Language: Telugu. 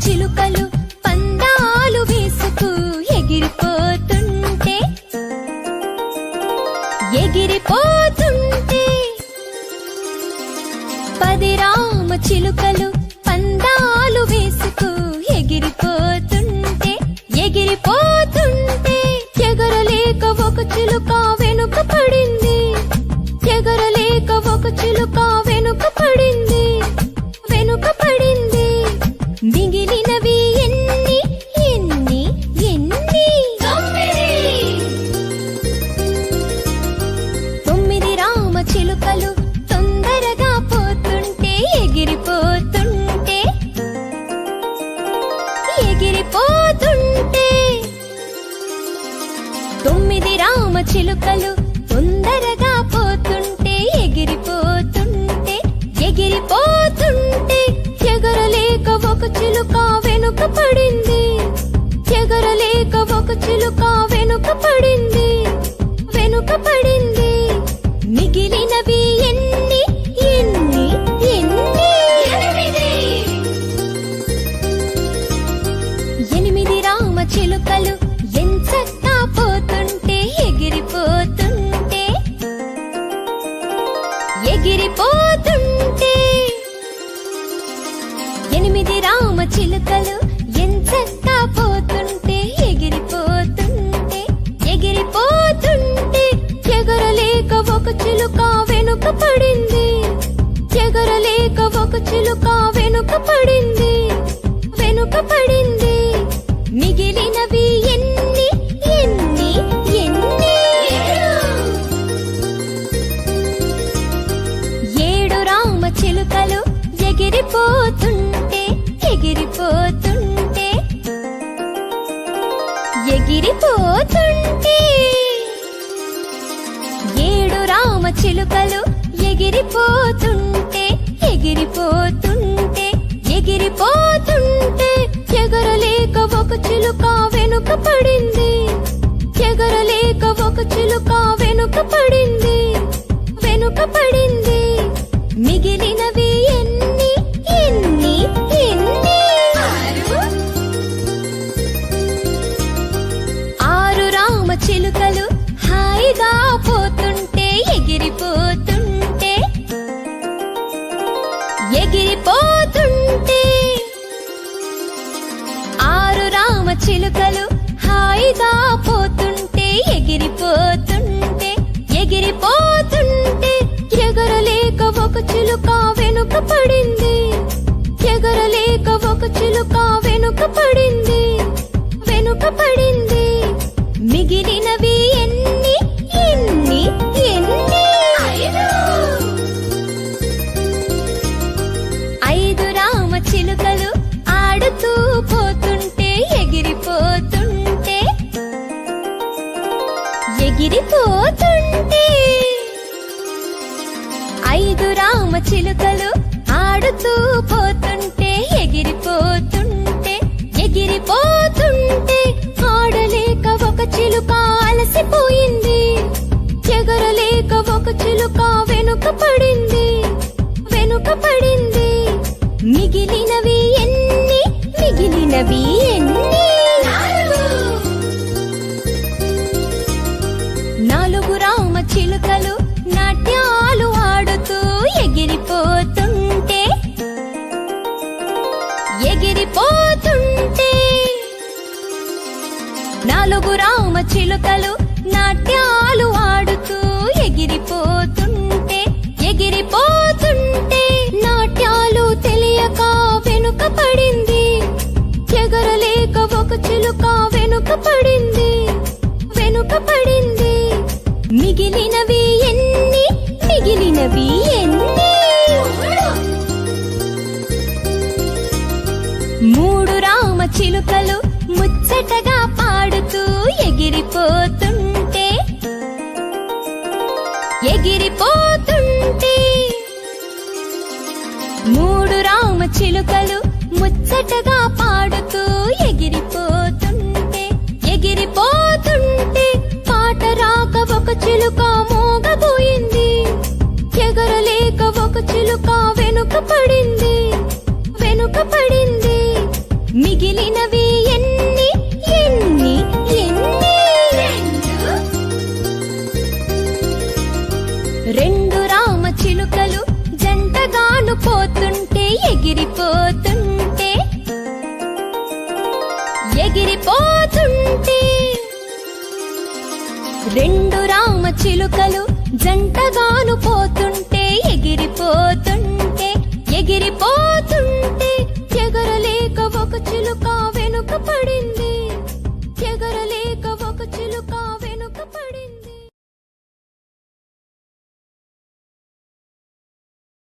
చిలుకలు పందాలు వేసుకు ఎగిరిపోతుంటే పది రామ చిలుకలు పందాలు వేసుకు ఎగిరిపోతుంటే ఎగరలేక ఒక చిలుక వెనుక పడింది. ఎగరలేక ఒక చిలుక వెనుక పడింది. మిగిలినవి ఎన్ని ఎన్ని ఎన్ని? 9 రామ చిలుకలు తొందరగా పోతుంటే ఎగిరిపోతుంటే 9 రామ చిలుకలు తొందరగా పోతుంటే ఎగిరిపోతుంటే ఎగరలేక ఒక చిలుక వెనుక పడింది. ఎగరలేక ఒక చిలుక వెనుక పడింది. మిగిలినవి ఎన్ని ఎన్ని ఎన్ని? 8 రామ చిలుకలు ఎంచక్కా పోతుంటే ఎగిరిపోతుంటే 8 రామ చిలుకలు ఎంచక్కా పోతుంటే ఎగిరిపోతుంటే ఎగరలేక ఒక చిలుక వెనుక పడింది. ఎగరలేక ఒక చిలుక వెనుక పడింది. మిగిలినవి ఎన్ని ఎన్ని ఎన్ని? 7 రామ చిలుకలు ఎగిరిపోతుంటే 7 రామ చిలుకలు ఎగిరిపోతుంటే ఎగరలేక ఒక చిలుక వెనుక పడింది. ఎగరలేక ఒక చిలుక వెనుక పడింది. మిగిలినవి ఎన్ని ఎన్ని ఎన్ని? 6 రామ చిలుకలు హాయిగా పోతుంటే ఎగిరిపోతుంటే 6 రామ చిలుకలు హాయిగా పోతుంటే ఎగిరిపోతుంటే ఎగరలేక ఒక చిలుక వెనుక పడింది. ఎగరలేక ఒక చిలుక వెనుక పడింది. మిగిలినవి ఎన్ని ఎన్ని ఎన్ని? 5 రామ చిలుకలు ఆడుతూ పోతుంటే ఎగిరిపోతుంటే 5 రామ చిలుకలు ఆడుతూ పోతుంటే ఎగిరిపోతుంటే ఆడలేక ఒక చిలుక అలసిపోయింది. ఎగరలేక ఒక చిలుక వెనుక పడింది. మిగిలినవి ఎన్ని మిగిలినవి ఎన్ని? 4 రామ చిలుకలు నాట్యాలు ఆడుతూ ఎగిరిపోతుంటే 4 రామ చిలుకలు నాట్యాలు ఆడుతూ ఎగిరిపోతుంటే నాట్యాలు తెలియక వెనుక పడింది. ఎగరలేక ఒక చిలుక వెనుక పడింది. మిగిలినవి ఎన్ని మిగిలినవి ఎన్ని? 3 రామ చిలుకలు ముచ్చటగా పాడుతూ ఎగిరిపోతుంటే 3 రామ చిలుకలు ముచ్చటగా పాడుతూ ఎగిరిపోతుంటే పాట రాక ఒక చిలుక మోగబోయింది. ఎగరలేక ఒక చిలుక వెనుక పడింది. రెండు రామచిలుకలు జంటగాను పోతుంటే ఎగిరిపోతుంటే ఎగిరిపోతుంటే రెండు రామచిలుకలు జంటగాను పోతుంటే ఎగిరిపోతుంటే ఎగిరిపోతుంటే ఎగరలేక